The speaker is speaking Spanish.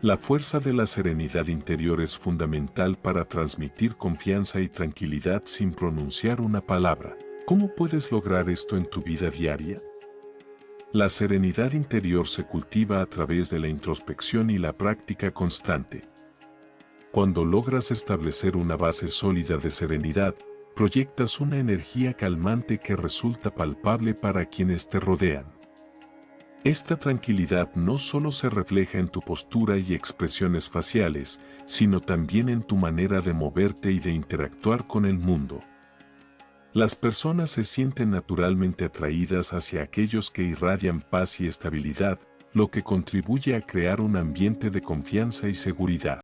La fuerza de la serenidad interior es fundamental para transmitir confianza y tranquilidad sin pronunciar una palabra. ¿Cómo puedes lograr esto en tu vida diaria? La serenidad interior se cultiva a través de la introspección y la práctica constante. Cuando logras establecer una base sólida de serenidad, proyectas una energía calmante que resulta palpable para quienes te rodean. Esta tranquilidad no solo se refleja en tu postura y expresiones faciales, sino también en tu manera de moverte y de interactuar con el mundo. Las personas se sienten naturalmente atraídas hacia aquellos que irradian paz y estabilidad, lo que contribuye a crear un ambiente de confianza y seguridad.